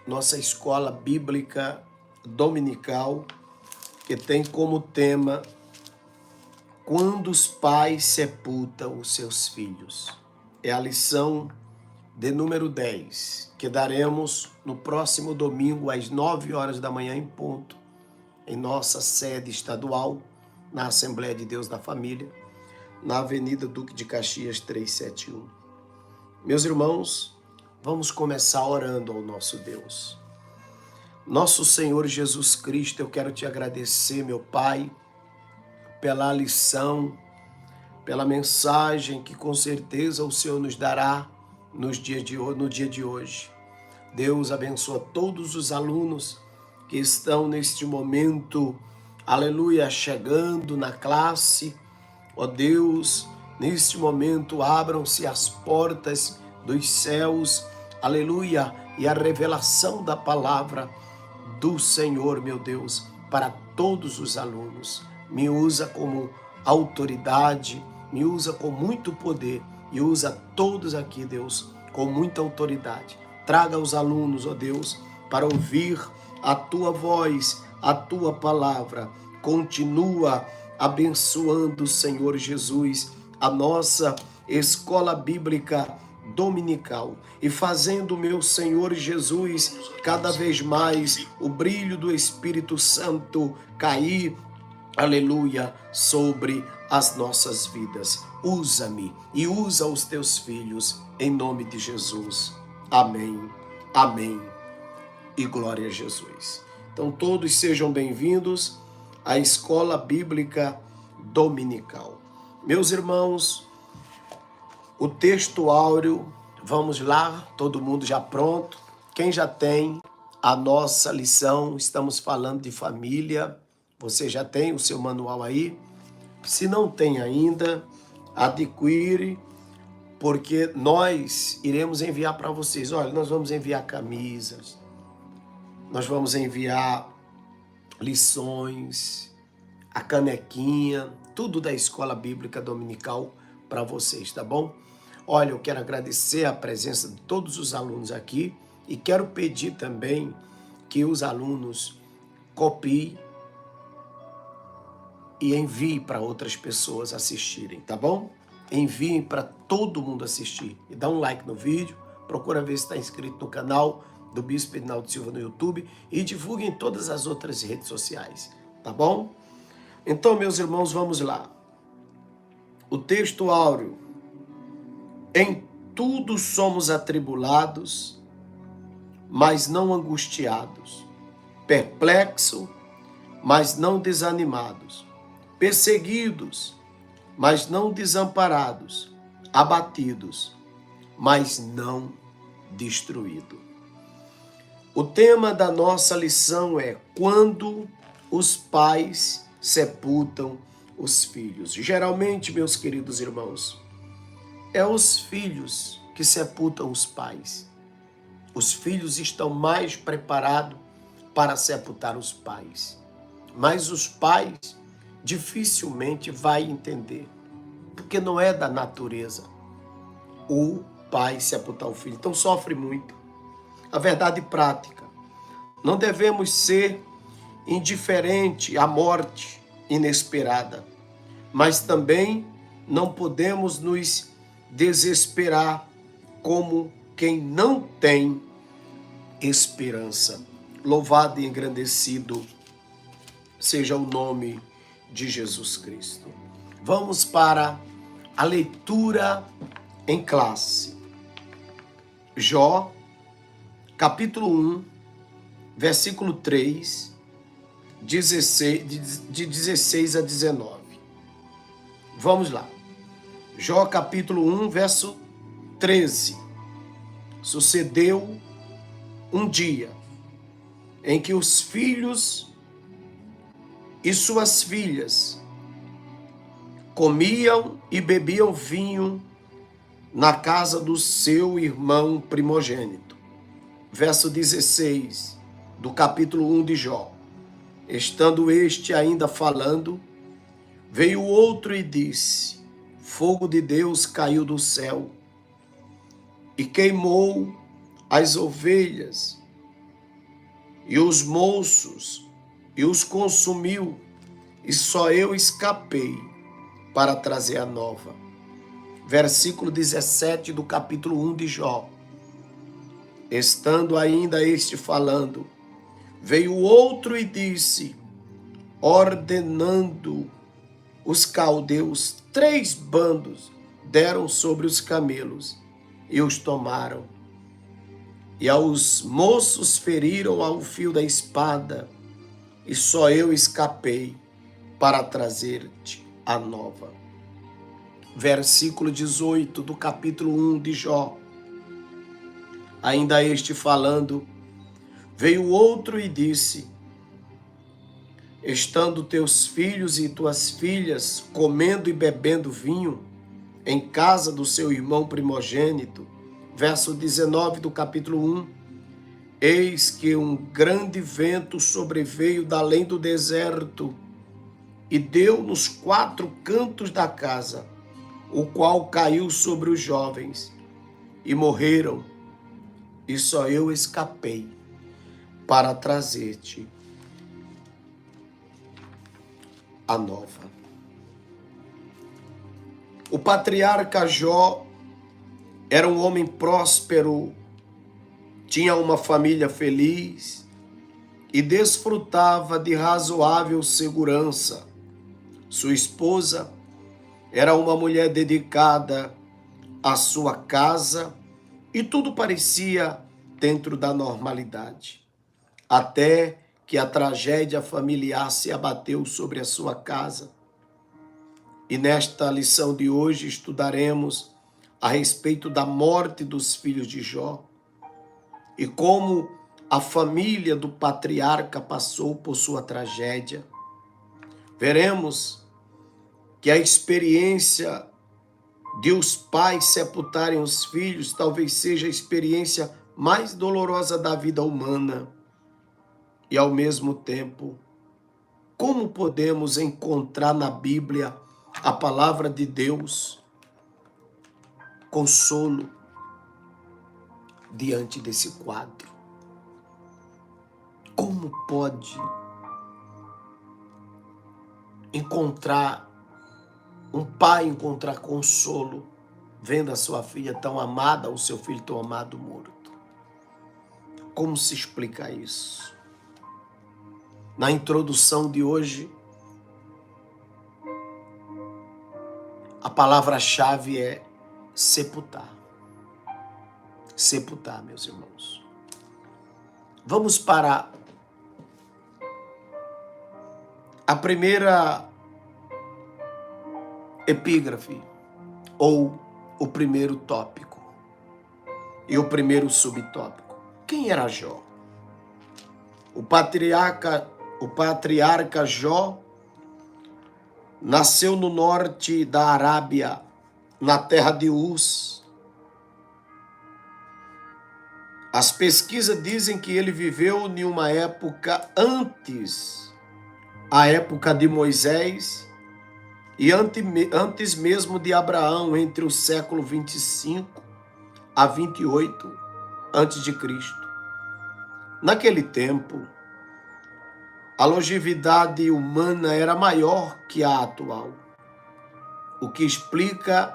nossa escola bíblica dominical, que tem como tema Quando os pais sepultam os seus filhos. É a lição de número 10, que daremos no próximo domingo às 9 horas da manhã em ponto, em nossa sede estadual, na Assembleia de Deus da Família, na Avenida Duque de Caxias 371. Meus irmãos, vamos começar orando ao nosso Deus. Nosso Senhor Jesus Cristo, eu quero te agradecer, meu Pai, pela lição, pela mensagem que com certeza o Senhor nos dará no dia de hoje. Deus abençoa todos os alunos que estão neste momento, aleluia, chegando na classe. Ó Deus, neste momento abram-se as portas dos céus, aleluia, e a revelação da palavra do Senhor, meu Deus, para todos os alunos. Me usa como autoridade, me usa com muito poder e usa todos aqui, Deus, com muita autoridade. Traga os alunos, ó Deus, para ouvir a tua voz, a tua palavra. Continua abençoando, Senhor Jesus, a nossa escola bíblica dominical e fazendo, meu Senhor Jesus, cada vez mais o brilho do Espírito Santo cair, aleluia, sobre as nossas vidas. Usa-me e usa os teus filhos, em nome de Jesus. Amém, amém e glória a Jesus. Então todos sejam bem-vindos à Escola Bíblica Dominical. Meus irmãos, o texto áureo, vamos lá, todo mundo já pronto? Quem já tem a nossa lição, estamos falando de família, você já tem o seu manual aí? Se não tem ainda, adquire, porque nós iremos enviar para vocês. Olha, nós vamos enviar camisas, nós vamos enviar lições, a canequinha, tudo da Escola Bíblica Dominical para vocês, tá bom? Olha, eu quero agradecer a presença de todos os alunos aqui e quero pedir também que os alunos copiem e enviem para outras pessoas assistirem, tá bom? Enviem para todo mundo assistir e dá um like no vídeo, procura ver se está inscrito no canal do Bispo Edinaldo Silva no YouTube e divulgue em todas as outras redes sociais, tá bom? Então, meus irmãos, vamos lá. O texto áureo. Em tudo somos atribulados, mas não angustiados, perplexos, mas não desanimados, perseguidos, mas não desamparados, abatidos, mas não destruídos. O tema da nossa lição é quando os pais sepultam os filhos. Geralmente, meus queridos irmãos, é os filhos que sepultam os pais. Os filhos estão mais preparados para sepultar os pais. Mas os pais dificilmente vão entender, porque não é da natureza o pai sepultar o filho. Então sofre muito. A verdade prática. Não devemos ser indiferente à morte inesperada, mas também não podemos nos desesperar como quem não tem esperança. Louvado e engrandecido seja o nome de Jesus Cristo. Vamos para a leitura em classe. Jó, capítulo 1, versículo 3, de 16 a 19. Vamos lá. Jó capítulo 1, verso 13. Sucedeu um dia em que os filhos e suas filhas comiam e bebiam vinho na casa do seu irmão primogênito. Verso 16 do capítulo 1 de Jó. Estando este ainda falando, veio outro e disse: fogo de Deus caiu do céu e queimou as ovelhas e os moços e os consumiu, e só eu escapei para trazer a nova. Versículo 17 do capítulo 1 de Jó. Estando ainda este falando, veio outro e disse, ordenando os caldeus, 3 bandos deram sobre os camelos e os tomaram. E aos moços feriram ao fio da espada, e só eu escapei para trazer-te a nova. Versículo 18 do capítulo 1 de Jó. Ainda este falando, veio outro e disse, estando teus filhos e tuas filhas comendo e bebendo vinho em casa do seu irmão primogênito, verso 19 do capítulo 1, eis que um grande vento sobreveio da além do deserto e deu nos 4 cantos da casa, o qual caiu sobre os jovens e morreram, e só eu escapei para trazer-te a nova. O patriarca Jó era um homem próspero, tinha uma família feliz e desfrutava de razoável segurança. Sua esposa era uma mulher dedicada à sua casa e tudo parecia dentro da normalidade. Até que a tragédia familiar se abateu sobre a sua casa. E nesta lição de hoje estudaremos a respeito da morte dos filhos de Jó e como a família do patriarca passou por sua tragédia. Veremos que a experiência de os pais sepultarem os filhos talvez seja a experiência mais dolorosa da vida humana. E ao mesmo tempo, como podemos encontrar na Bíblia a palavra de Deus consolo diante desse quadro? Como pode um pai encontrar consolo vendo a sua filha tão amada, o seu filho tão amado morto? Como se explica isso? Na introdução de hoje, a palavra-chave é sepultar. Sepultar, meus irmãos. Vamos para a primeira epígrafe, ou o primeiro tópico, e o primeiro subtópico. Quem era Jó? O patriarca Jó nasceu no norte da Arábia, na terra de Uz. As pesquisas dizem que ele viveu em uma época antes, a época de Moisés, e antes mesmo de Abraão, entre o século 25 a 28 antes de Cristo. Naquele tempo, a longevidade humana era maior que a atual, o que explica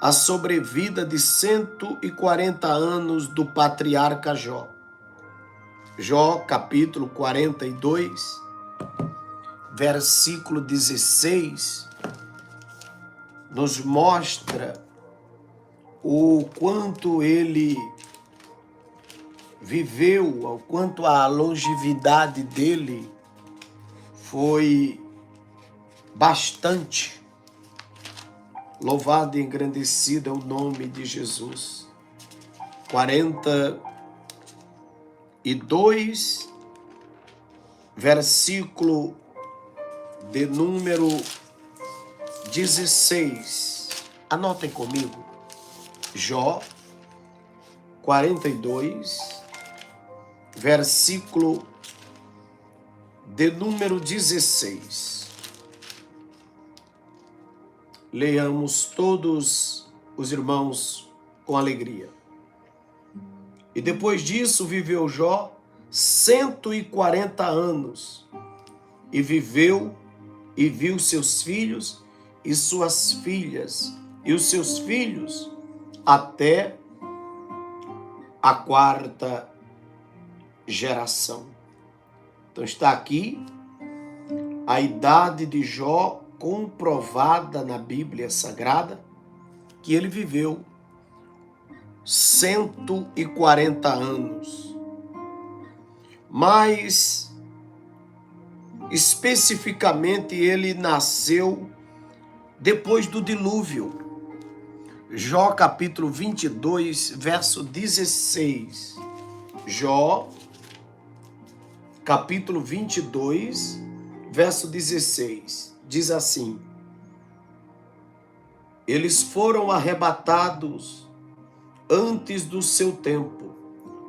a sobrevida de 140 anos do patriarca Jó. Jó, capítulo 42, versículo 16, nos mostra o quanto ele viveu, o quanto a longevidade dele foi bastante. Louvado e engrandecido é o nome de Jesus. 42, versículo de número 16. Anotem comigo. Jó 42, versículo de número 16. Leiamos todos os irmãos com alegria. E depois disso viveu Jó 140 anos. E viveu e viu seus filhos e suas filhas e os seus filhos até a quarta geração. Então está aqui a idade de Jó comprovada na Bíblia Sagrada, que ele viveu 140 anos. Mas especificamente ele nasceu depois do dilúvio. Jó capítulo 22, verso 16. Jó capítulo 22, verso 16. Diz assim: eles foram arrebatados antes do seu tempo,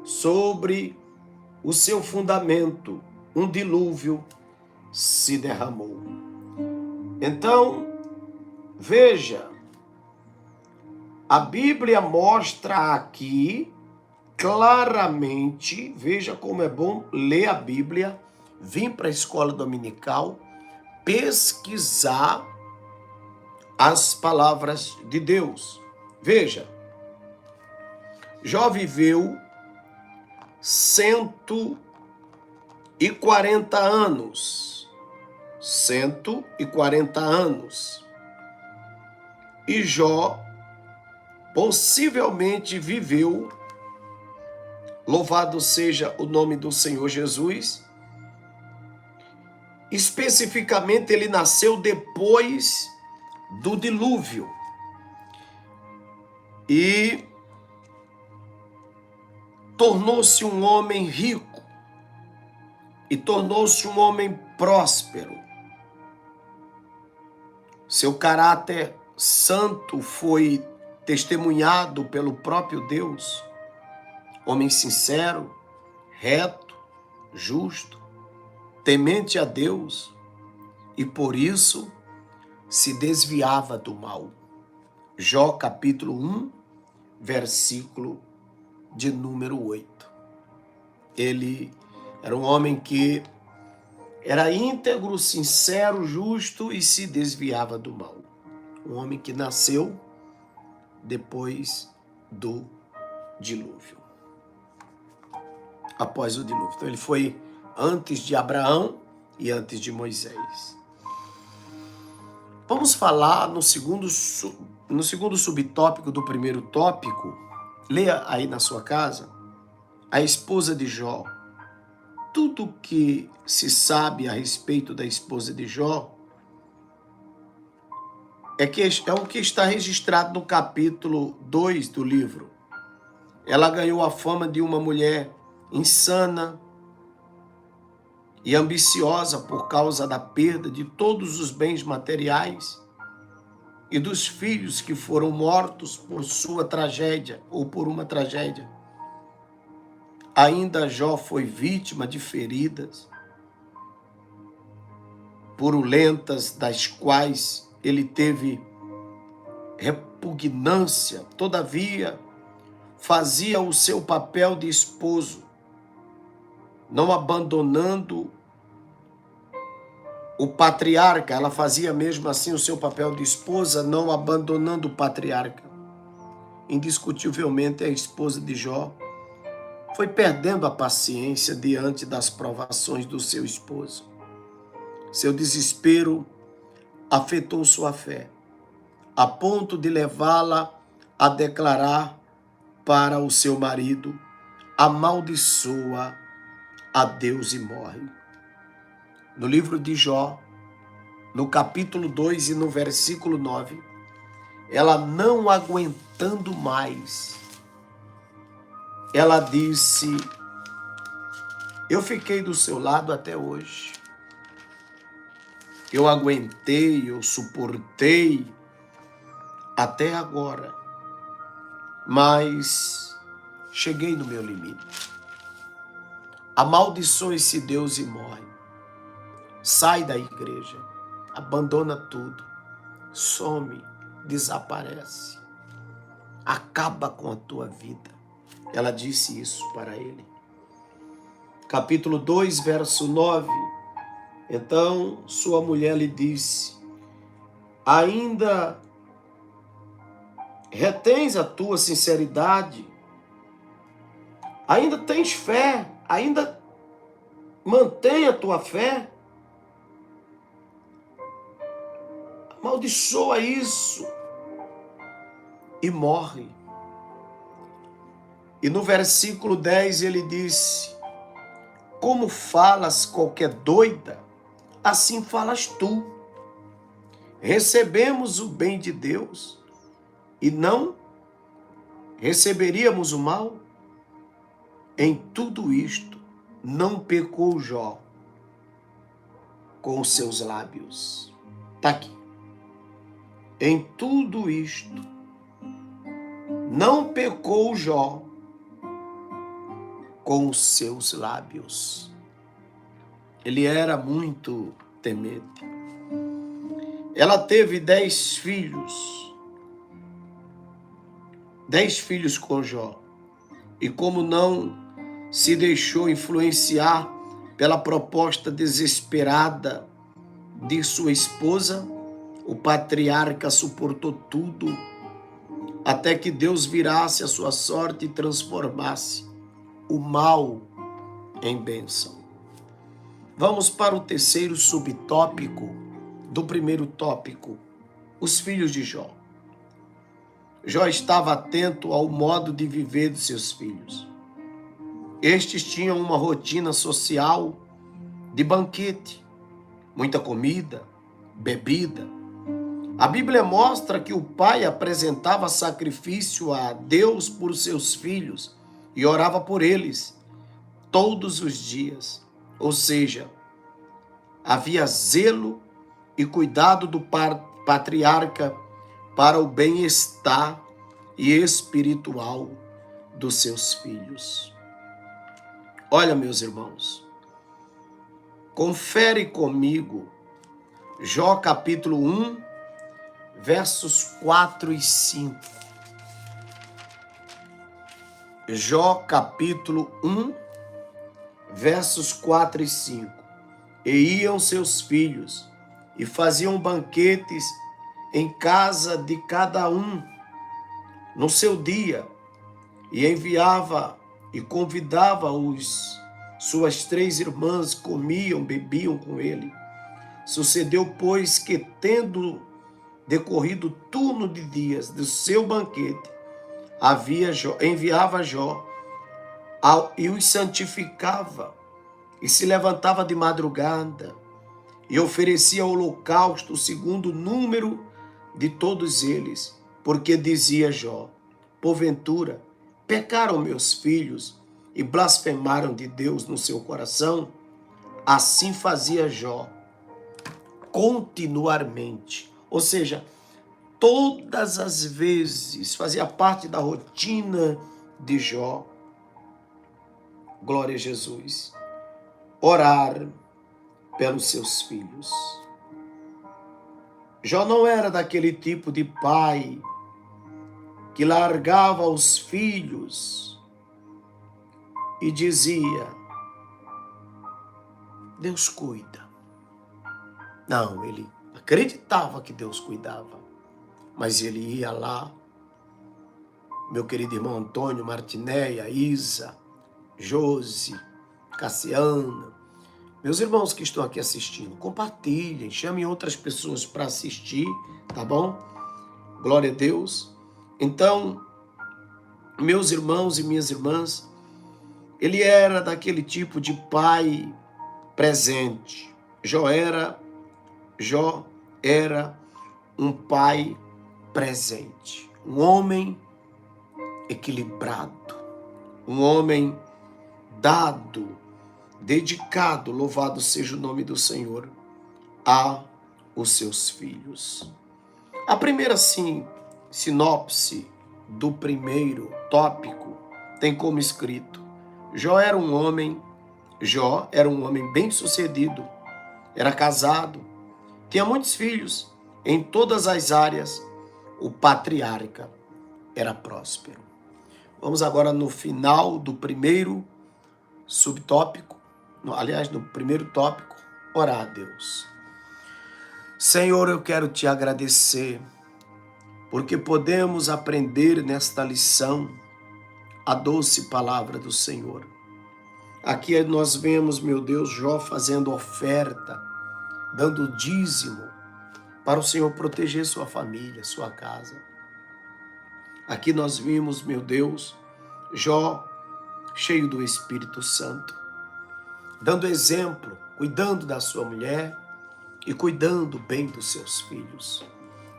sobre o seu fundamento, um dilúvio se derramou. Então, veja, a Bíblia mostra aqui claramente, veja como é bom ler a Bíblia, vir para a escola dominical, pesquisar as palavras de Deus. Veja, Jó viveu 140 anos. 140 anos. E Jó possivelmente viveu, louvado seja o nome do Senhor Jesus, especificamente ele nasceu depois do dilúvio. E tornou-se um homem rico e tornou-se um homem próspero. Seu caráter santo foi testemunhado pelo próprio Deus. Homem sincero, reto, justo, temente a Deus, e por isso se desviava do mal. Jó capítulo 1, versículo de número 8. Ele era um homem que era íntegro, sincero, justo e se desviava do mal. Um homem que nasceu depois do dilúvio. Após o dilúvio. Então ele foi antes de Abraão e antes de Moisés. Vamos falar no segundo subtópico do primeiro tópico. Leia aí na sua casa. A esposa de Jó. Tudo que se sabe a respeito da esposa de Jó é o que está registrado no capítulo 2 do livro. Ela ganhou a fama de uma mulher insana e ambiciosa por causa da perda de todos os bens materiais e dos filhos que foram mortos por sua tragédia ou por uma tragédia. Ainda Jó foi vítima de feridas purulentas, das quais ele teve repugnância. Todavia, fazia o seu papel de esposo, não abandonando o patriarca. Ela fazia mesmo assim o seu papel de esposa, não abandonando o patriarca. Indiscutivelmente, a esposa de Jó foi perdendo a paciência diante das provações do seu esposo. Seu desespero afetou sua fé, a ponto de levá-la a declarar para o seu marido: amaldiçoa a Deus e morre. No livro de Jó, no capítulo 2 e no versículo 9, ela não aguentando mais, ela disse: eu fiquei do seu lado até hoje. Eu aguentei, eu suportei até agora, mas cheguei no meu limite. Amaldiçoe-se Deus e morre. Sai da igreja, abandona tudo, some, desaparece, acaba com a tua vida. ela disse isso para ele. Capítulo 2, verso 9. Então sua mulher lhe disse: ainda retens a tua sinceridade? Ainda tens fé? Ainda mantém a tua fé? Amaldiçoa isso e morre. E no versículo 10 ele disse: como falas qualquer doida, assim falas tu. Recebemos o bem de Deus e não receberíamos o mal? Em tudo isto não pecou Jó com os seus lábios. Está aqui. Em tudo isto não pecou Jó com os seus lábios. Ele era muito temente. Ela teve 10 filhos. 10 filhos com Jó. E como não se deixou influenciar pela proposta desesperada de sua esposa, o patriarca suportou tudo até que Deus virasse a sua sorte e transformasse o mal em bênção. Vamos para o terceiro subtópico do primeiro tópico, os filhos de Jó. Jó estava atento ao modo de viver dos seus filhos. Estes tinham uma rotina social de banquete, muita comida, bebida. A Bíblia mostra que o pai apresentava sacrifício a Deus por seus filhos e orava por eles todos os dias. Ou seja, havia zelo e cuidado do patriarca para o bem-estar e espiritual dos seus filhos. Olha, meus irmãos, confere comigo Jó capítulo 1, versos 4 e 5. Jó capítulo 1, versos 4 e 5. E iam seus filhos e faziam banquetes em casa de cada um no seu dia, e enviava e convidava suas 3 irmãs, comiam, bebiam com ele. Sucedeu, pois, que tendo decorrido o turno de dias do seu banquete, enviava Jó e os santificava, e se levantava de madrugada e oferecia holocausto segundo o número de todos eles, porque dizia Jó: porventura pecaram meus filhos e blasfemaram de Deus no seu coração? Assim fazia Jó continuamente. Ou seja, todas as vezes fazia parte da rotina de Jó. Glória a Jesus. Orar pelos seus filhos. Jó não era daquele tipo de pai que largava os filhos e dizia: Deus cuida. Não, ele acreditava que Deus cuidava, mas ele ia lá, meu querido irmão Antônio, Martinéia, Isa, Josi, Cassiana, meus irmãos que estão aqui assistindo, compartilhem, chamem outras pessoas para assistir, tá bom? Glória a Deus. Então, meus irmãos e minhas irmãs, ele era daquele tipo de pai presente. Jó era um pai presente, um homem equilibrado, um homem dado, dedicado, louvado seja o nome do Senhor, a os seus filhos. A primeira sinopse do primeiro tópico tem como escrito: Jó era um homem bem-sucedido, era casado, tinha muitos filhos, em todas as áreas o patriarca era próspero. Vamos agora no final do primeiro subtópico, no primeiro tópico, orar a Deus. Senhor, eu quero te agradecer, porque podemos aprender nesta lição a doce palavra do Senhor. Aqui nós vemos, meu Deus, Jó fazendo oferta, dando dízimo para o Senhor proteger sua família, sua casa. Aqui nós vimos, meu Deus, Jó cheio do Espírito Santo, dando exemplo, cuidando da sua mulher e cuidando bem dos seus filhos.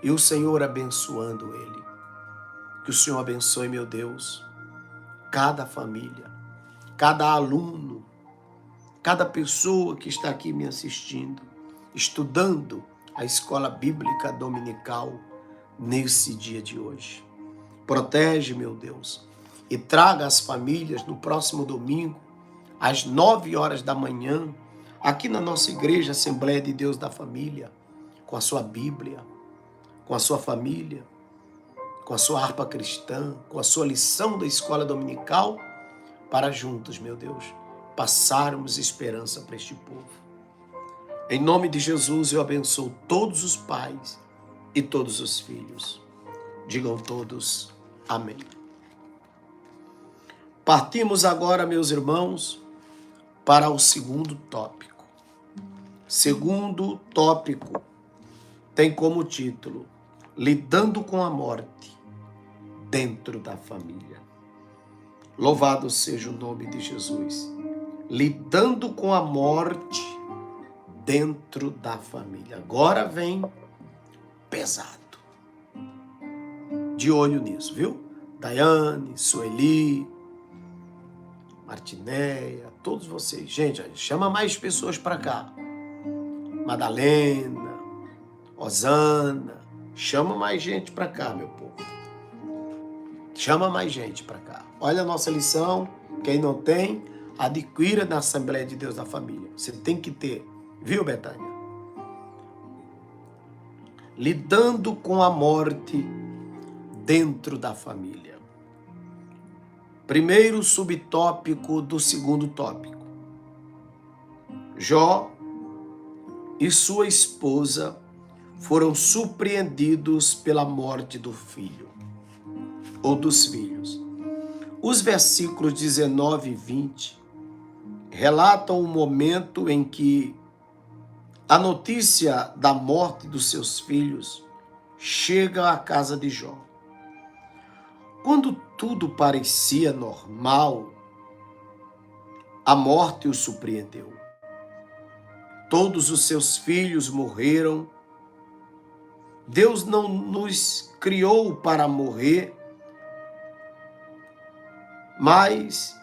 E o Senhor abençoando ele. Que o Senhor abençoe, meu Deus, cada família, cada aluno, cada pessoa que está aqui me assistindo, estudando a escola bíblica dominical nesse dia de hoje. Protege, meu Deus, e traga as famílias no próximo domingo, às 9 horas da manhã, aqui na nossa igreja, Assembleia de Deus da Família, com a sua Bíblia, com a sua família, com a sua harpa cristã, com a sua lição da escola dominical, para juntos, meu Deus, passarmos esperança para este povo. Em nome de Jesus, eu abençoo todos os pais e todos os filhos. Digam todos amém. Partimos agora, meus irmãos, para o segundo tópico. Segundo tópico tem como título: Lidando com a morte dentro da família. Louvado seja o nome de Jesus. Lidando com a morte dentro da família. Agora vem pesado. De olho nisso, viu? Daiane, Sueli, Martinéia, todos vocês. Gente, chama mais pessoas para cá. Madalena, Osana, chama mais gente para cá, meu povo. Chama mais gente para cá. Olha a nossa lição. Quem não tem, adquira na Assembleia de Deus da Família. Você tem que ter. Viu, Betânia? Lidando com a morte dentro da família. Primeiro subtópico do segundo tópico. Jó e sua esposa foram surpreendidos pela morte do filho, ou dos filhos. Os versículos 19 e 20 relatam o momento em que a notícia da morte dos seus filhos chega à casa de Jó. Quando tudo parecia normal, a morte o surpreendeu. Todos os seus filhos morreram. Deus não nos criou para morrer, mas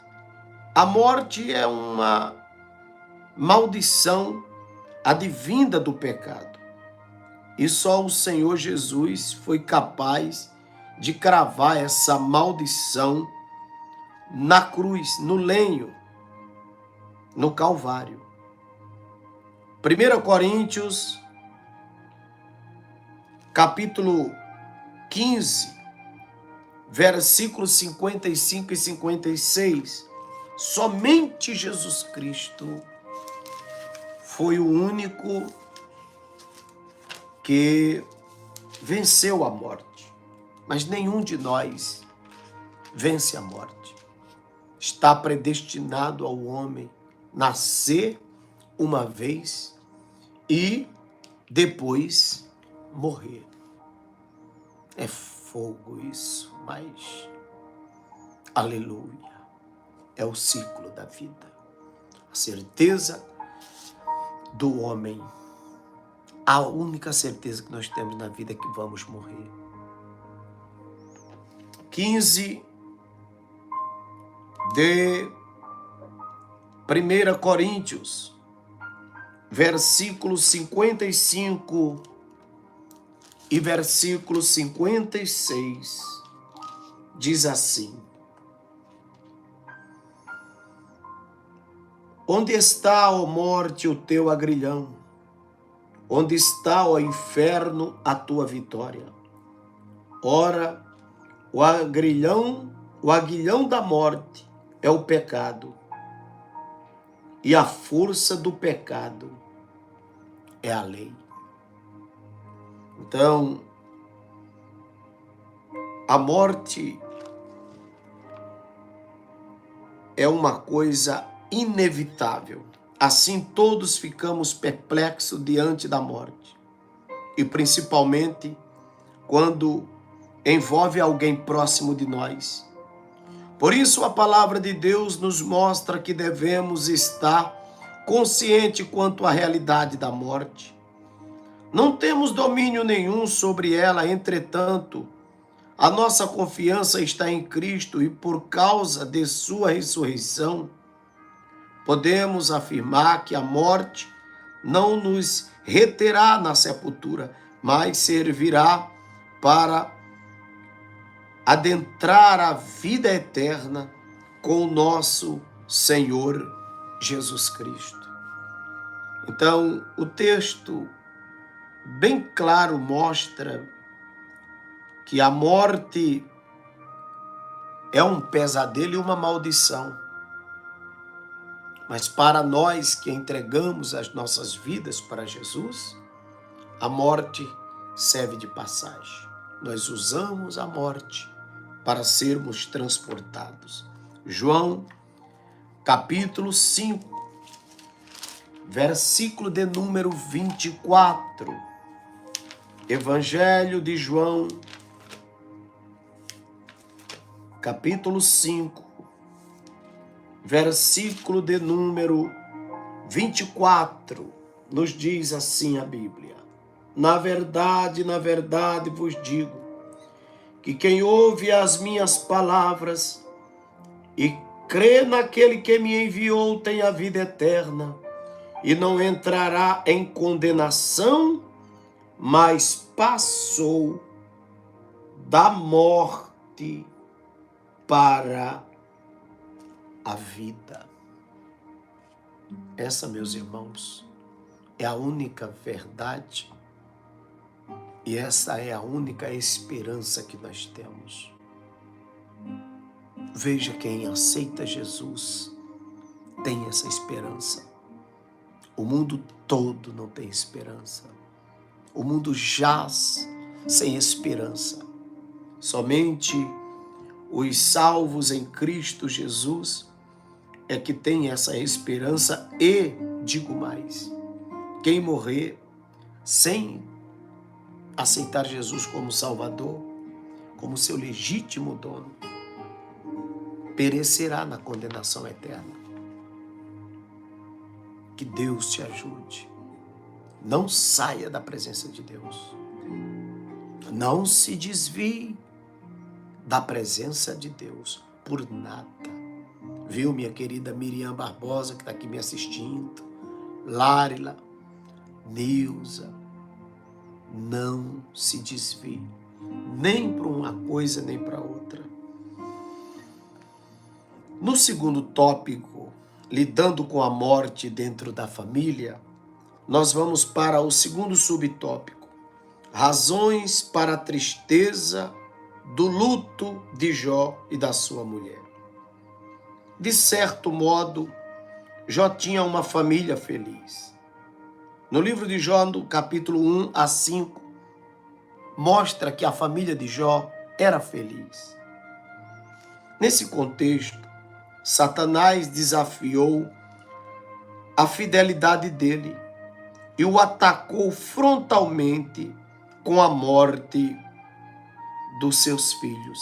a morte é uma maldição advinda do pecado. E só o Senhor Jesus foi capaz de cravar essa maldição na cruz, no lenho, no Calvário. 1 Coríntios, capítulo 15, versículos 55 e 56. Somente Jesus Cristo foi o único que venceu a morte. Mas nenhum de nós vence a morte. Está predestinado ao homem nascer uma vez e depois morrer. É fogo isso, mas aleluia. É o ciclo da vida. A certeza do homem. A única certeza que nós temos na vida é que vamos morrer. 15 de 1 Coríntios, versículo 55 e versículo 56, diz assim: Onde está, ó morte, o teu agrilhão? Onde está, ó inferno, a tua vitória? Ora, o agrilhão O aguilhão da morte é o pecado. E a força do pecado é a lei. Então, a morte é uma coisa inevitável. Assim, todos ficamos perplexos diante da morte. E principalmente quando envolve alguém próximo de nós. Por isso, a palavra de Deus nos mostra que devemos estar consciente quanto à realidade da morte. Não temos domínio nenhum sobre ela, entretanto, a nossa confiança está em Cristo e por causa de sua ressurreição, podemos afirmar que a morte não nos reterá na sepultura, mas servirá para adentrar a vida eterna com o nosso Senhor Jesus Cristo. Então, o texto bem claro mostra que a morte é um pesadelo e uma maldição. Mas para nós que entregamos as nossas vidas para Jesus, a morte serve de passagem. Nós usamos a morte para sermos transportados. João, capítulo 5, versículo de número 24. Evangelho de João, capítulo 5, versículo de número 24, nos diz assim a Bíblia: na verdade vos digo, que quem ouve as minhas palavras e crê naquele que me enviou tem a vida eterna e não entrará em condenação, mas passou da morte para a vida. Essa, meus irmãos, é a única verdade e essa é a única esperança que nós temos. Veja, quem aceita Jesus tem essa esperança. O mundo todo não tem esperança. O mundo jaz sem esperança. Somente os salvos em Cristo Jesus é que tem essa esperança e, digo mais, quem morrer sem aceitar Jesus como Salvador, como seu legítimo dono, perecerá na condenação eterna. Que Deus te ajude. Não saia da presença de Deus. Não se desvie da presença de Deus por nada. Viu, minha querida Miriam Barbosa, que está aqui me assistindo, Lárila, Nilza, não se desvie, nem para uma coisa, nem para outra. No segundo tópico, lidando com a morte dentro da família, nós vamos para o segundo subtópico, razões para a tristeza do luto de Jó e da sua mulher. De certo modo, Jó tinha uma família feliz. No livro de Jó, no capítulo 1 a 5, mostra que a família de Jó era feliz. Nesse contexto, Satanás desafiou a fidelidade dele e o atacou frontalmente com a morte dos seus filhos.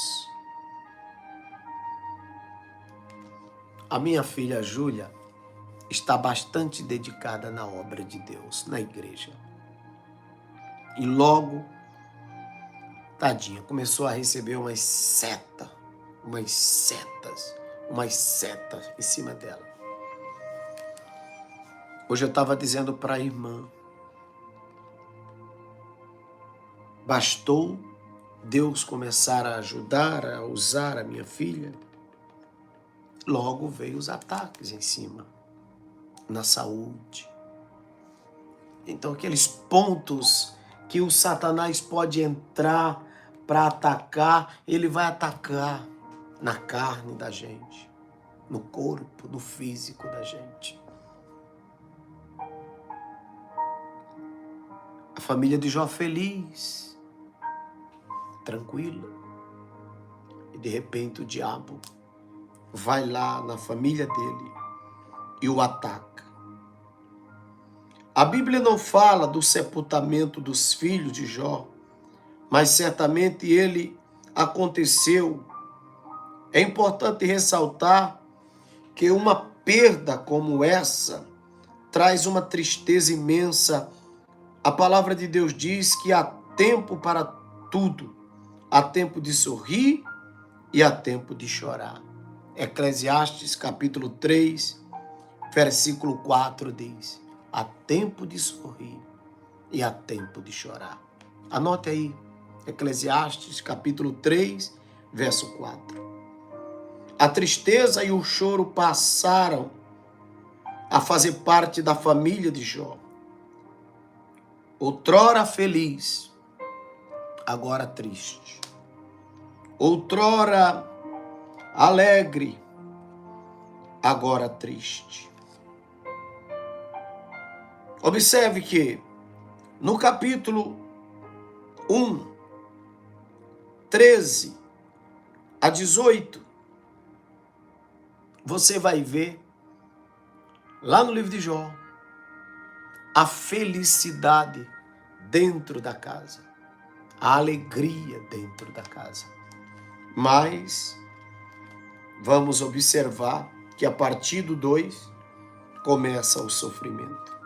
A minha filha Júlia está bastante dedicada na obra de Deus, na igreja. E logo, tadinha, começou a receber umas setas em cima dela. Hoje eu estava dizendo para a irmã, bastou Deus começar a ajudar, a usar a minha filha, logo veio os ataques em cima, na saúde. Então, aqueles pontos que o Satanás pode entrar para atacar, ele vai atacar. na carne da gente, no corpo, no físico da gente. A família de Jó feliz, tranquila, e de repente o diabo vai lá na família dele e o ataca. A Bíblia não fala do sepultamento dos filhos de Jó, mas certamente ele aconteceu. É importante ressaltar que uma perda como essa traz uma tristeza imensa. A palavra de Deus diz que há tempo para tudo. Há tempo de sorrir e há tempo de chorar. Eclesiastes capítulo 3, versículo 4 diz: há tempo de sorrir e há tempo de chorar. Anote aí, Eclesiastes capítulo 3, verso 4. A tristeza e o choro passaram a fazer parte da família de Jó. Outrora feliz, agora triste. Outrora alegre, agora triste. Observe que no capítulo 1, 13 a 18, você vai ver, lá no livro de Jó, a felicidade dentro da casa, a alegria dentro da casa. Mas vamos observar que a partir do 2 começa o sofrimento,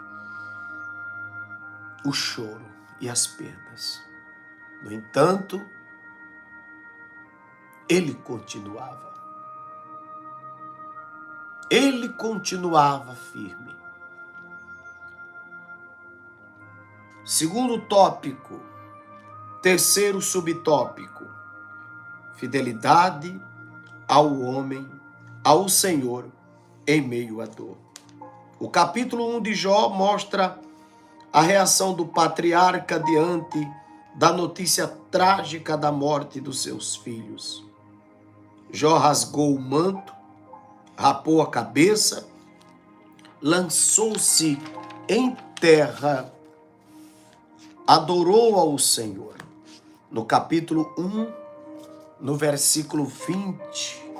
o choro e as perdas. No entanto, ele continuava firme. Segundo tópico, terceiro subtópico: fidelidade ao homem, ao Senhor, em meio à dor. O capítulo 1 de Jó mostra a reação do patriarca diante da notícia trágica da morte dos seus filhos. Jó rasgou o manto, rapou a cabeça, lançou-se em terra, adorou ao Senhor. No capítulo 1, no versículo 20,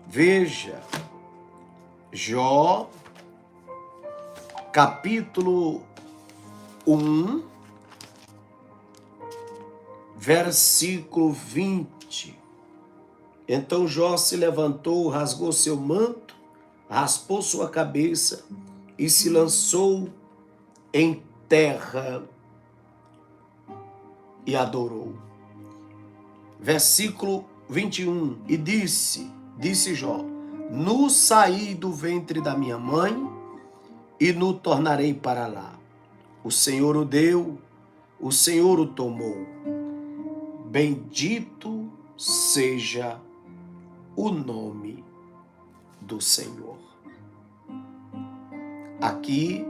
veja, Jó, capítulo 1, versículo 20. Então Jó se levantou, rasgou seu manto, raspou sua cabeça e se lançou em terra e adorou. Versículo 21. E disse Jó: nu saí do ventre da minha mãe e nu tornarei para lá. O Senhor o deu, o Senhor o tomou. Bendito seja o nome do Senhor. Aqui,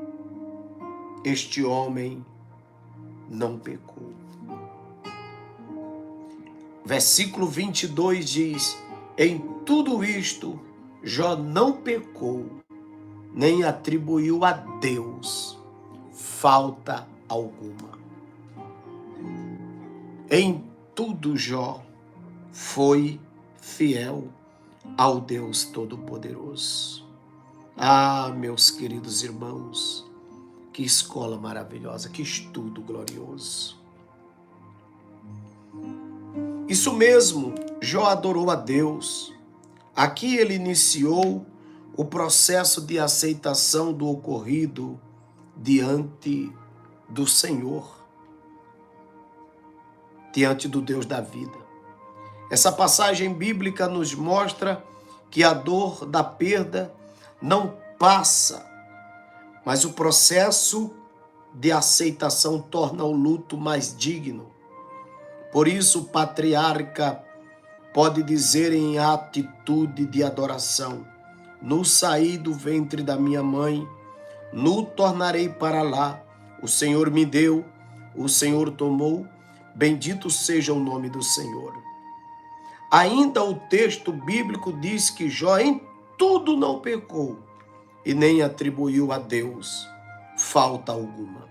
este homem não pecou. Versículo 22 diz: em tudo isto, Jó não pecou, nem atribuiu a Deus falta alguma. Em tudo, Jó foi fiel ao Deus Todo-Poderoso. Ah, meus queridos irmãos, que escola maravilhosa, que estudo glorioso. Isso mesmo, Jó adorou a Deus. Aqui ele iniciou o processo de aceitação do ocorrido diante do Senhor, diante do Deus da vida. Essa passagem bíblica nos mostra que a dor da perda não passa, mas o processo de aceitação torna o luto mais digno. Por isso, o patriarca pode dizer em atitude de adoração: nu saí do ventre da minha mãe, nu tornarei para lá. O Senhor me deu, o Senhor tomou, bendito seja o nome do Senhor. Ainda o texto bíblico diz que Jó em tudo não pecou e nem atribuiu a Deus falta alguma.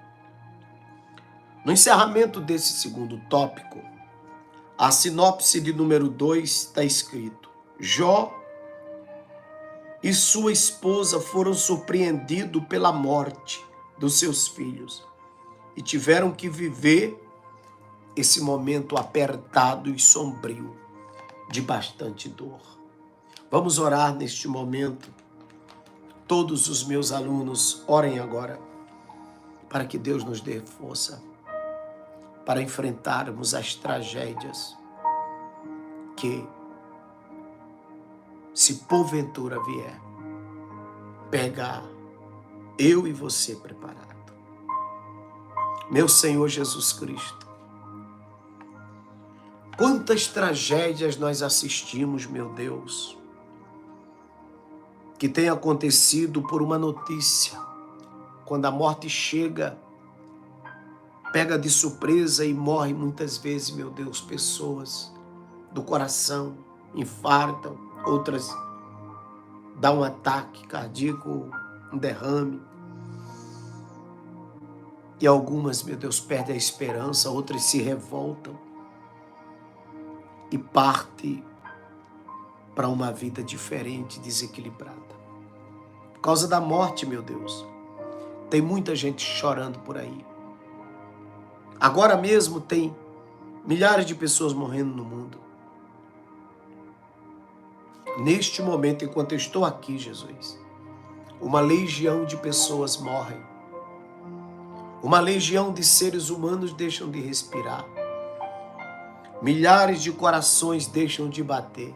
No encerramento desse segundo tópico, a sinopse de número 2 está escrito: Jó e sua esposa foram surpreendidos pela morte dos seus filhos e tiveram que viver esse momento apertado e sombrio de bastante dor. Vamos orar neste momento. Todos os meus alunos, orem agora para que Deus nos dê força para enfrentarmos as tragédias que, se porventura vier, pegar eu e você preparado. Meu Senhor Jesus Cristo, quantas tragédias nós assistimos, meu Deus, que tem acontecido por uma notícia. Quando a morte chega, pega de surpresa e morre muitas vezes, meu Deus, pessoas do coração, infartam, outras dão um ataque cardíaco, um derrame. E algumas, meu Deus, perdem a esperança, outras se revoltam e partem para uma vida diferente, desequilibrada. Por causa da morte, meu Deus, tem muita gente chorando por aí. Agora mesmo tem milhares de pessoas morrendo no mundo. Neste momento, enquanto eu estou aqui, Jesus, uma legião de pessoas morrem. Uma legião de seres humanos deixam de respirar. Milhares de corações deixam de bater.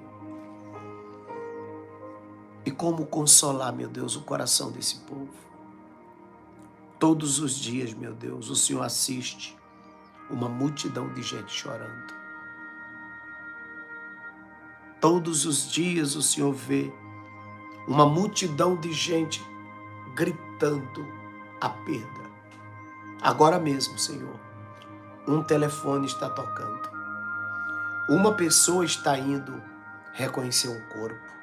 E como consolar, meu Deus, o coração desse povo? Todos os dias, meu Deus, o Senhor assiste uma multidão de gente chorando. Todos os dias o Senhor vê uma multidão de gente gritando a perda. Agora mesmo, Senhor, um telefone está tocando. Uma pessoa está indo reconhecer um corpo.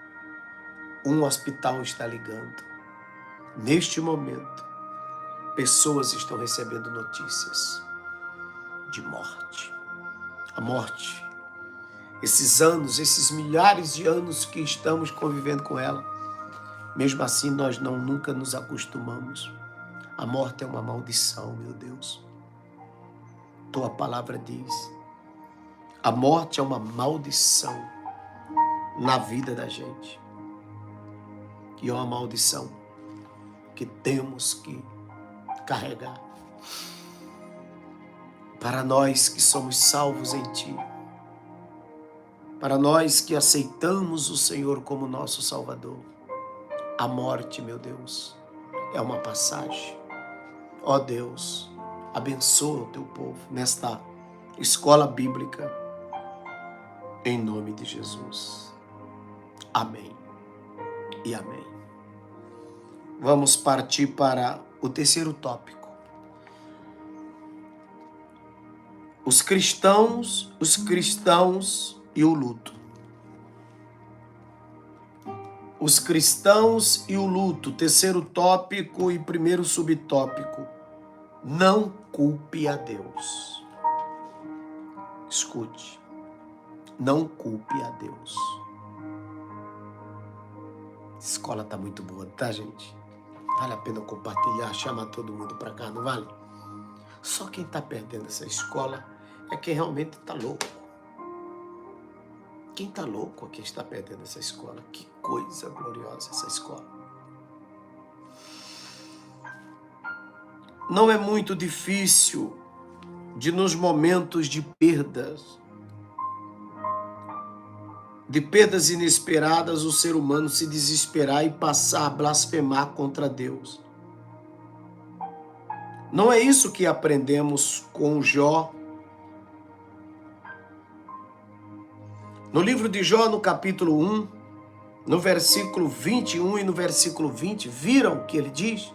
Um hospital está ligando. Neste momento, pessoas estão recebendo notícias de morte. A morte, esses anos, esses milhares de anos que estamos convivendo com ela, mesmo assim nós nunca nos acostumamos. A morte é uma maldição, meu Deus. Tua palavra diz, a morte é uma maldição na vida da gente. E é uma maldição que temos que carregar. Para nós que somos salvos em Ti, para nós que aceitamos o Senhor como nosso Salvador, a morte, meu Deus, é uma passagem. Ó Deus, abençoa o Teu povo nesta escola bíblica, em nome de Jesus. Amém e amém. Vamos partir para o terceiro tópico. Os cristãos e o luto. Os cristãos e o luto, terceiro tópico e primeiro subtópico. Não culpe a Deus. Escute, não culpe a Deus. A escola está muito boa, tá, gente? Vale a pena compartilhar, chamar todo mundo para cá, não vale? Só quem está perdendo essa escola é quem realmente está louco. Quem está louco é quem está perdendo essa escola. Que coisa gloriosa essa escola. Não é muito difícil de nos momentos de perdas inesperadas, o ser humano se desesperar e passar a blasfemar contra Deus. Não é isso que aprendemos com Jó. No livro de Jó, no capítulo 1, no versículo 21 e no versículo 20, viram o que ele diz?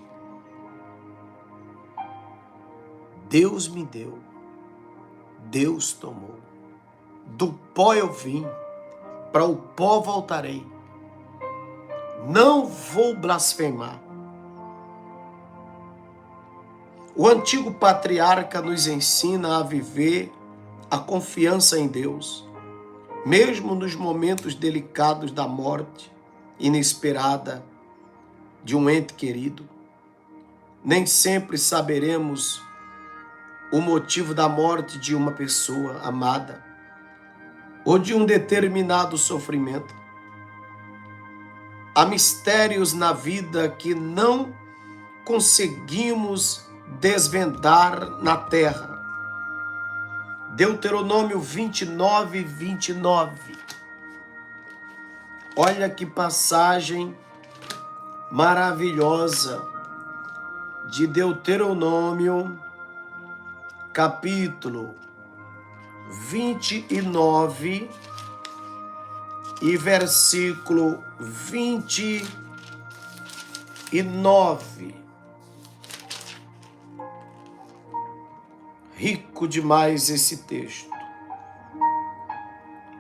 Deus me deu, Deus tomou, do pó eu vim para o pó voltarei. Não vou blasfemar. O antigo patriarca nos ensina a viver a confiança em Deus, mesmo nos momentos delicados da morte inesperada de um ente querido. Nem sempre saberemos o motivo da morte de uma pessoa amada ou de um determinado sofrimento. Há mistérios na vida que não conseguimos desvendar na terra. Deuteronômio 29, 29. Olha que passagem maravilhosa de Deuteronômio, capítulo 29 e versículo 29. Rico demais esse texto.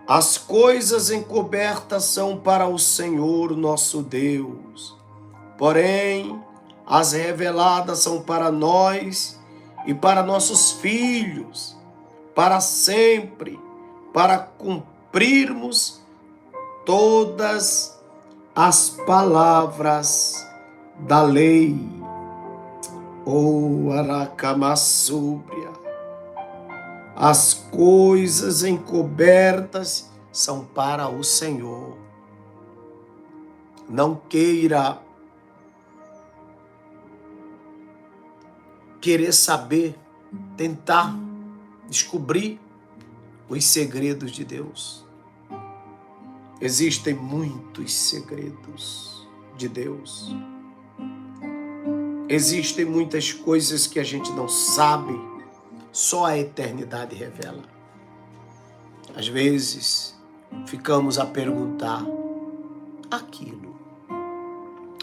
As coisas encobertas são para o Senhor nosso Deus, porém as reveladas são para nós e para nossos filhos, para sempre, para cumprirmos todas as palavras da lei. Oh, Aracamassúbria. As coisas encobertas são para o Senhor. Não queira querer saber, tentar descobrir os segredos de Deus. Existem muitos segredos de Deus. Existem muitas coisas que a gente não sabe, só a eternidade revela. Às vezes, ficamos a perguntar,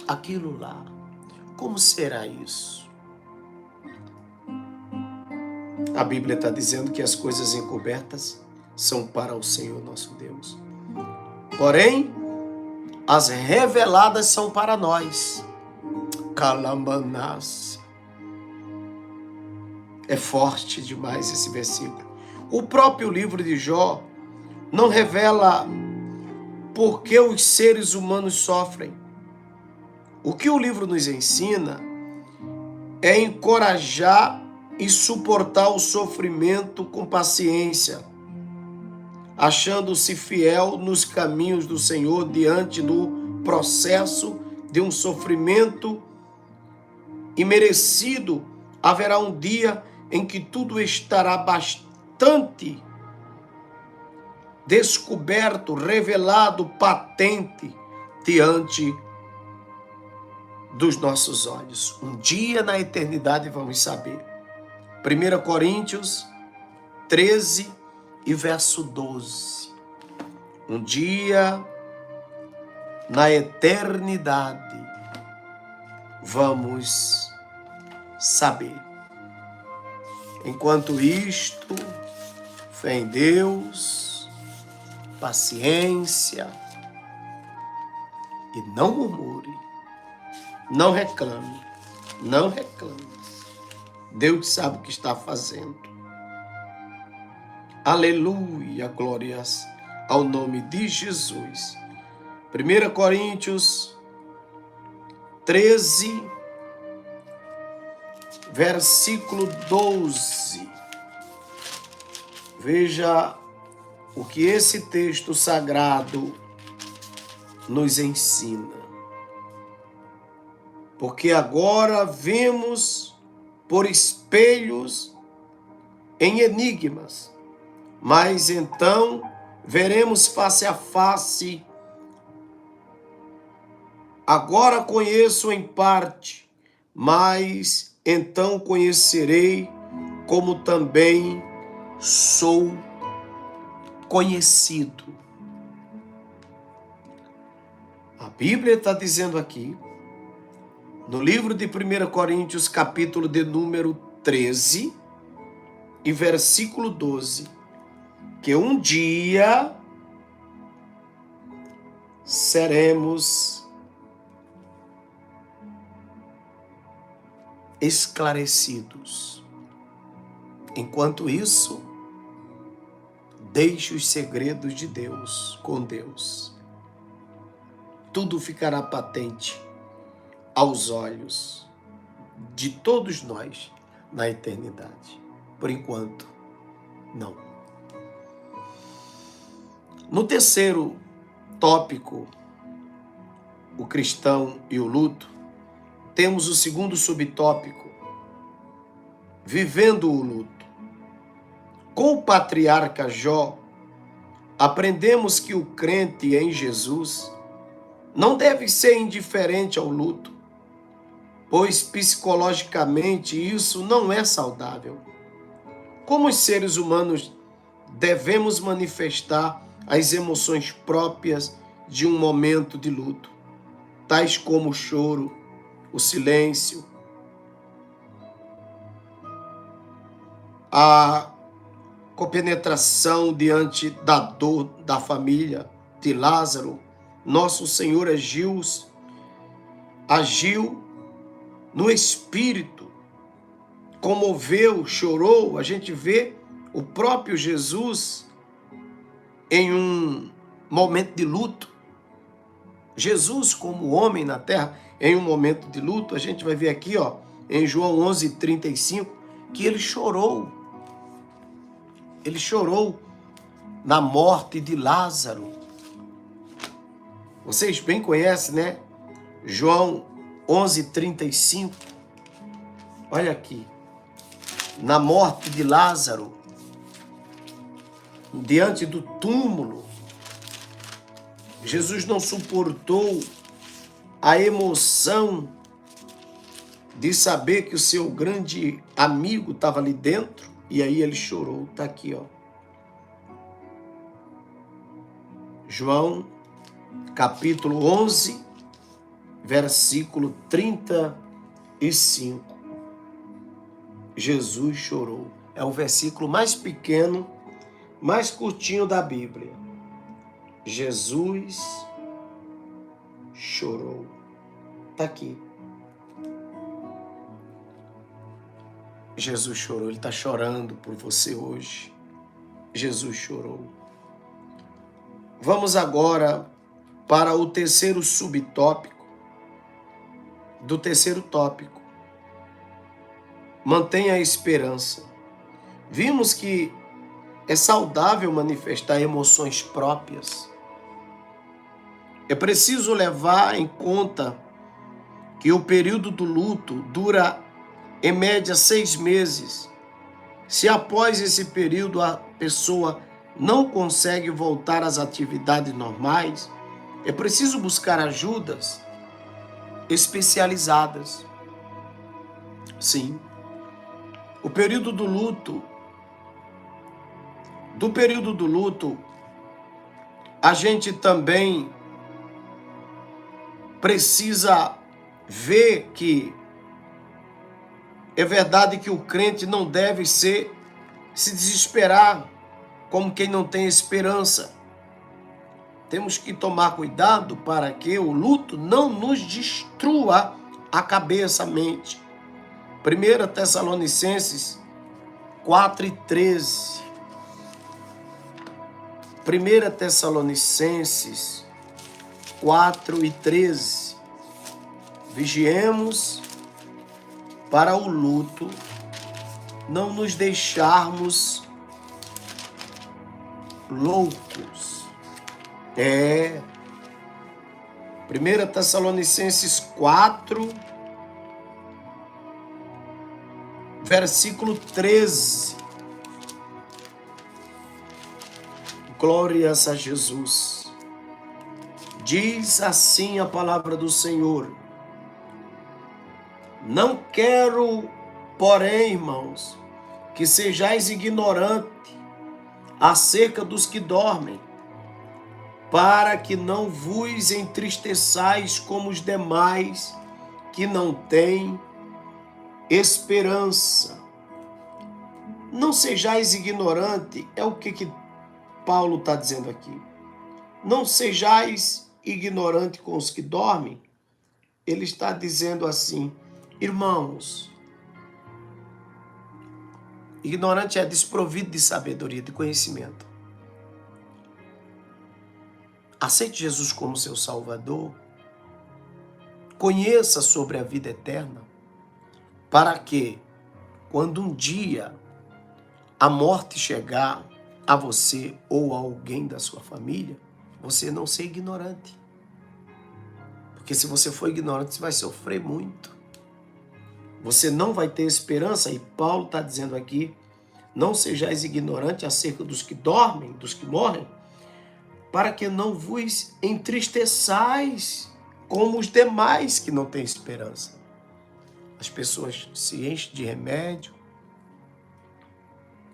aquilo lá, como será isso? A Bíblia está dizendo que as coisas encobertas são para o Senhor nosso Deus. Porém, as reveladas são para nós. Calambanás. É forte demais esse versículo. O próprio livro de Jó não revela por que os seres humanos sofrem. O que o livro nos ensina é encorajar e suportar o sofrimento com paciência, achando-se fiel nos caminhos do Senhor diante do processo de um sofrimento imerecido. Haverá um dia em que tudo estará bastante descoberto, revelado, patente diante dos nossos olhos. Um dia na eternidade vamos saber. 1 Coríntios 13 e verso 12. Um dia na eternidade vamos saber. Enquanto isto, fé em Deus, paciência, e não murmure, não reclame, não reclame. Deus sabe o que está fazendo. Aleluia, glórias ao nome de Jesus. 1 Coríntios 13, versículo 12. Veja o que esse texto sagrado nos ensina. Porque agora vemos por espelhos em enigmas, mas então veremos face a face. Agora conheço em parte, mas então conhecerei como também sou conhecido. A Bíblia está dizendo aqui, no livro de 1 Coríntios, capítulo de número 13 e versículo 12, que um dia seremos esclarecidos. Enquanto isso, deixe os segredos de Deus com Deus. Tudo ficará patente aos olhos de todos nós na eternidade. Por enquanto, não. No terceiro tópico, o cristão e o luto, temos o segundo subtópico, vivendo o luto. Com o patriarca Jó, aprendemos que o crente em Jesus não deve ser indiferente ao luto, pois psicologicamente isso não é saudável. Como os seres humanos, devemos manifestar as emoções próprias de um momento de luto, tais como o choro, o silêncio, a compenetração diante da dor da família de Lázaro. Nosso Senhor agiu no espírito, comoveu, chorou. A gente vê o próprio Jesus em um momento de luto. Jesus, como homem na terra, em um momento de luto, a gente vai ver aqui, em João 11:35, que ele chorou. Ele chorou na morte de Lázaro. Vocês bem conhecem, né? João 11:35. Olha aqui. Na morte de Lázaro, diante do túmulo, Jesus não suportou a emoção de saber que o seu grande amigo estava ali dentro, e aí ele chorou. Está aqui, João, capítulo 11, versículo 35. Jesus chorou. É o versículo mais pequeno, mais curtinho da Bíblia. Jesus chorou. Está aqui. Jesus chorou. Ele está chorando por você hoje. Jesus chorou. Vamos agora para o terceiro subtópico do terceiro tópico. Mantenha a esperança. Vimos que é saudável manifestar emoções próprias. É preciso levar em conta que o período do luto dura, em média, 6 meses. Se após esse período a pessoa não consegue voltar às atividades normais, é preciso buscar ajudas especializadas. Sim. Do período do luto, a gente também precisa ver que é verdade que o crente não deve se desesperar como quem não tem esperança. Temos que tomar cuidado para que o luto não nos destrua a cabeça, a mente. 1 Tessalonicenses 4:13. 1 Tessalonicenses 4:13. Vigiemos para o luto, não nos deixarmos loucos. 1 Tessalonicenses 4, versículo 13. Glórias a Jesus. Diz assim a palavra do Senhor: não quero, porém, irmãos, que sejais ignorantes acerca dos que dormem, para que não vos entristeçais como os demais que não têm esperança. Não sejais ignorante, é o que Paulo está dizendo aqui. Não sejais ignorante com os que dormem, ele está dizendo assim: irmãos, ignorante é desprovido de sabedoria, de conhecimento. Aceite Jesus como seu Salvador. Conheça sobre a vida eterna, para que, quando um dia a morte chegar a você ou a alguém da sua família, você não seja ignorante. Porque se você for ignorante, você vai sofrer muito. Você não vai ter esperança, e Paulo está dizendo aqui: não sejais ignorante acerca dos que dormem, dos que morrem, para que não vos entristeçais como os demais que não têm esperança. As pessoas se enchem de remédio,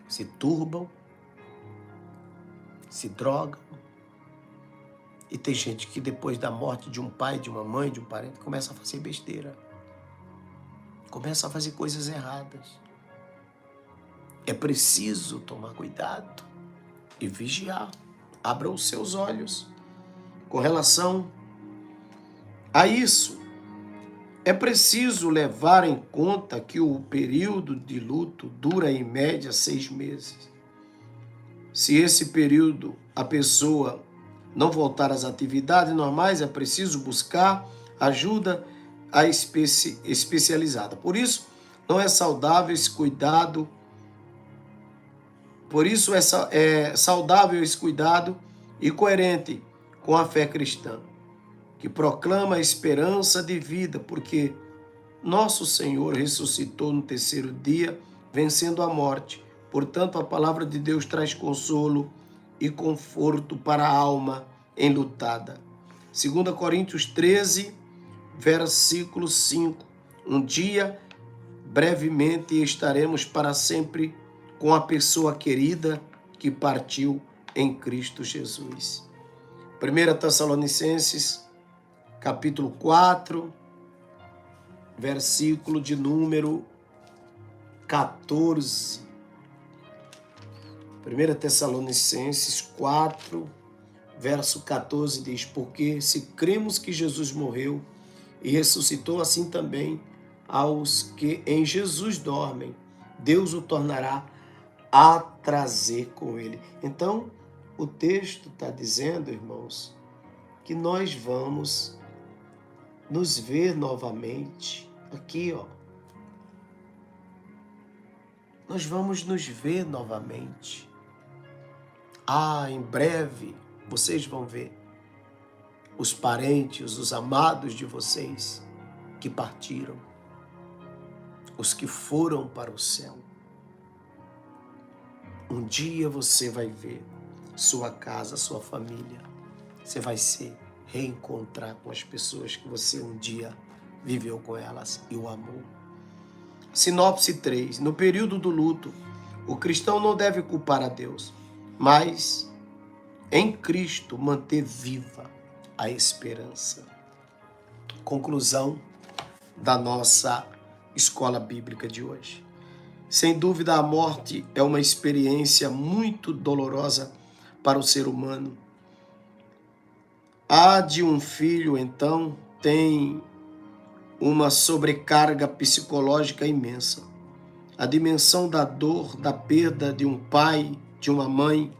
se turbam, se drogam. E tem gente que depois da morte de um pai, de uma mãe, de um parente, começa a fazer besteira. Começa a fazer coisas erradas. É preciso tomar cuidado e vigiar. Abra os seus olhos. Com relação a isso, é preciso levar em conta que o período de luto dura em média 6 meses. Se esse período a pessoa não voltar às atividades normais, é preciso buscar ajuda especializada. Por isso, não é saudável esse cuidado. Por isso é saudável esse cuidado e coerente com a fé cristã, que proclama a esperança de vida, porque nosso Senhor ressuscitou no terceiro dia, vencendo a morte. Portanto, a palavra de Deus traz consolo e conforto para a alma enlutada. 2 Coríntios 13, versículo 5. Um dia, brevemente, estaremos para sempre com a pessoa querida que partiu em Cristo Jesus. 1 Tessalonicenses, capítulo 4, versículo de número 14. 1 Tessalonicenses 4, verso 14 diz: porque se cremos que Jesus morreu e ressuscitou, assim também aos que em Jesus dormem, Deus o tornará a trazer com ele. Então, o texto está dizendo, irmãos, que nós vamos nos ver novamente. Aqui, ó. Nós vamos nos ver novamente. Em breve, vocês vão ver os parentes, os amados de vocês que partiram, os que foram para o céu. Um dia você vai ver sua casa, sua família. Você vai se reencontrar com as pessoas que você um dia viveu com elas e o amou. Sinopse 3. No período do luto, o cristão não deve culpar a Deus, mas em Cristo manter viva a esperança. Conclusão da nossa escola bíblica de hoje. Sem dúvida, a morte é uma experiência muito dolorosa para o ser humano. A de um filho, então, tem uma sobrecarga psicológica imensa. A dimensão da dor, da perda de um pai, de uma mãe,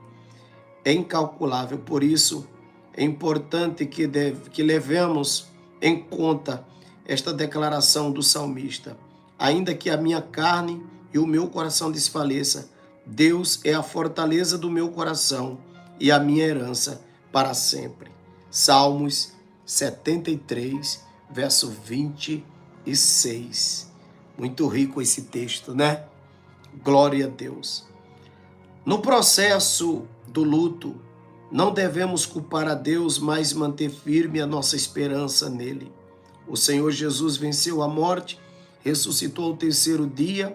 é incalculável. Por isso, é importante que levemos em conta esta declaração do salmista: ainda que a minha carne e o meu coração desfaleça, Deus é a fortaleza do meu coração e a minha herança para sempre. Salmos 73, verso 26. Muito rico esse texto, né? Glória a Deus. No processo do luto, não devemos culpar a Deus, mas manter firme a nossa esperança nele. O Senhor Jesus venceu a morte, ressuscitou ao terceiro dia,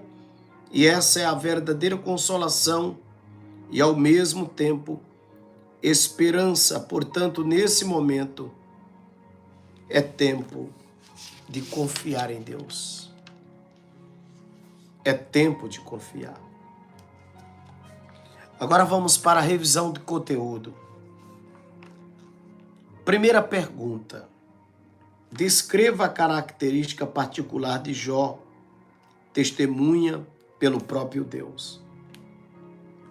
e essa é a verdadeira consolação e, ao mesmo tempo, esperança. Portanto, nesse momento, é tempo de confiar em Deus. É tempo de confiar. Agora vamos para a revisão do conteúdo. Primeira pergunta. Descreva a característica particular de Jó, testemunha pelo próprio Deus.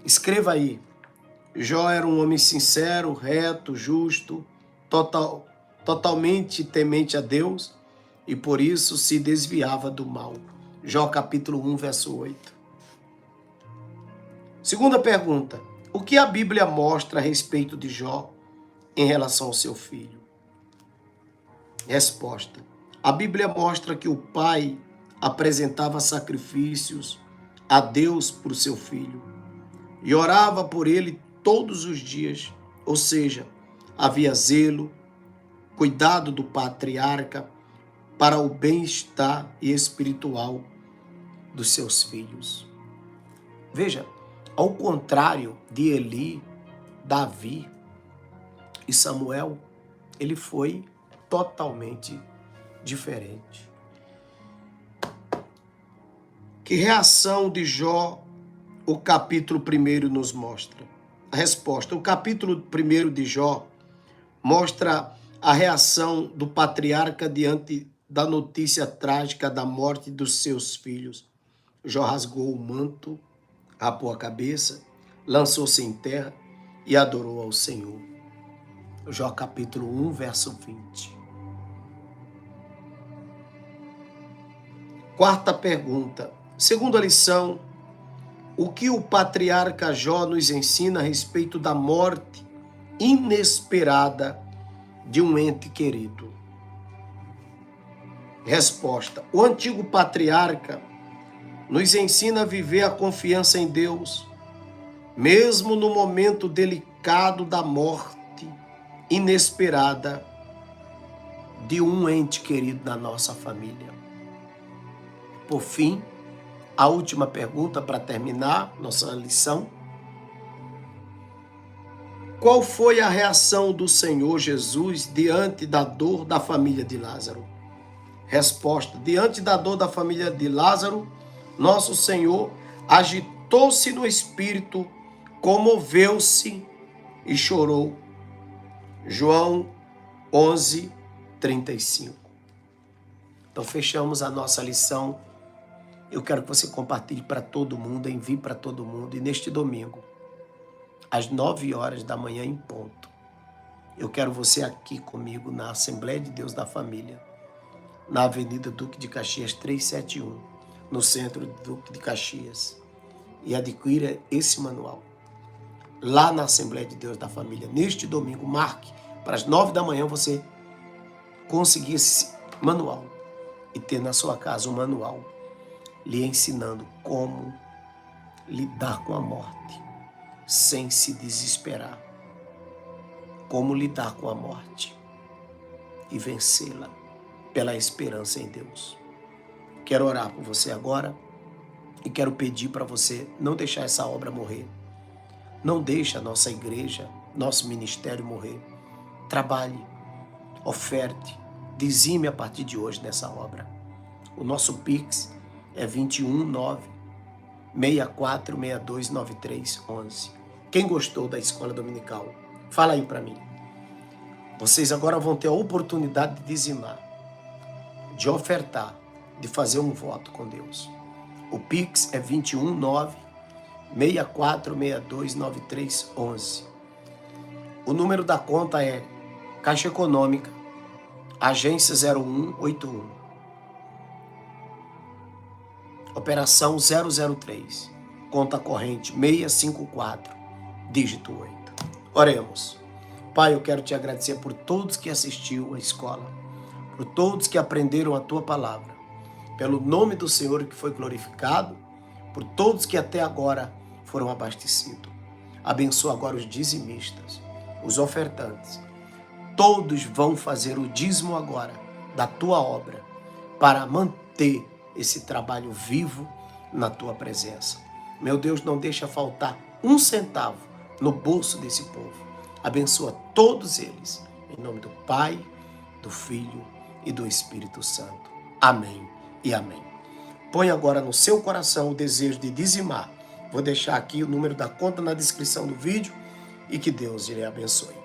Escreva aí. Jó era um homem sincero, reto, justo, totalmente temente a Deus e por isso se desviava do mal. Jó capítulo 1, verso 8. Segunda pergunta. O que a Bíblia mostra a respeito de Jó em relação ao seu filho? Resposta. A Bíblia mostra que o pai apresentava sacrifícios a Deus por seu filho e orava por ele todos os dias, ou seja, havia zelo, cuidado do patriarca para o bem-estar espiritual dos seus filhos. Veja, ao contrário de Eli, Davi e Samuel, ele foi totalmente diferente. Que reação de Jó o capítulo 1 nos mostra? A resposta, o capítulo 1 de Jó mostra a reação do patriarca diante da notícia trágica da morte dos seus filhos. Jó rasgou o manto, rapou a cabeça, lançou-se em terra e adorou ao Senhor. Jó capítulo 1, verso 20. Quarta pergunta. Segunda lição, o que o patriarca Jó nos ensina a respeito da morte inesperada de um ente querido? Resposta. O antigo patriarca nos ensina a viver a confiança em Deus, mesmo no momento delicado da morte inesperada de um ente querido da nossa família. Por fim, a última pergunta para terminar nossa lição. Qual foi a reação do Senhor Jesus diante da dor da família de Lázaro? Resposta. Diante da dor da família de Lázaro, nosso Senhor agitou-se no espírito, comoveu-se e chorou. João 11, 35. Então fechamos a nossa lição. Eu quero que você compartilhe para todo mundo, envie para todo mundo. E neste domingo, às 9 horas da manhã em ponto, eu quero você aqui comigo na Assembleia de Deus da Família, na Avenida Duque de Caxias 371, no centro de Duque de Caxias. E adquira esse manual lá na Assembleia de Deus da Família. Neste domingo, marque para as 9 da manhã você conseguir esse manual e ter na sua casa um manual lhe ensinando como lidar com a morte sem se desesperar, como lidar com a morte e vencê-la pela esperança em Deus. Quero orar por você agora e quero pedir para você não deixar essa obra morrer. Não deixe a nossa igreja, nosso ministério morrer. Trabalhe, oferte, dizime a partir de hoje nessa obra. O nosso Pix é 219-6462-9311. Quem gostou da escola dominical, fala aí para mim. Vocês agora vão ter a oportunidade de dizimar, de ofertar, de fazer um voto com Deus. O Pix é 219-6462-9311. O número da conta é Caixa Econômica, Agência 0181. Operação 003, conta corrente 654, dígito 8. Oremos. Pai, eu quero te agradecer por todos que assistiu à escola, por todos que aprenderam a tua palavra, pelo nome do Senhor que foi glorificado, por todos que até agora foram abastecidos. Abençoa agora os dizimistas, os ofertantes. Todos vão fazer o dízimo agora da tua obra para manter esse trabalho vivo na tua presença. Meu Deus, não deixa faltar um centavo no bolso desse povo. Abençoa todos eles, em nome do Pai, do Filho e do Espírito Santo. Amém e amém. Põe agora no seu coração o desejo de dizimar. Vou deixar aqui o número da conta na descrição do vídeo e que Deus lhe abençoe.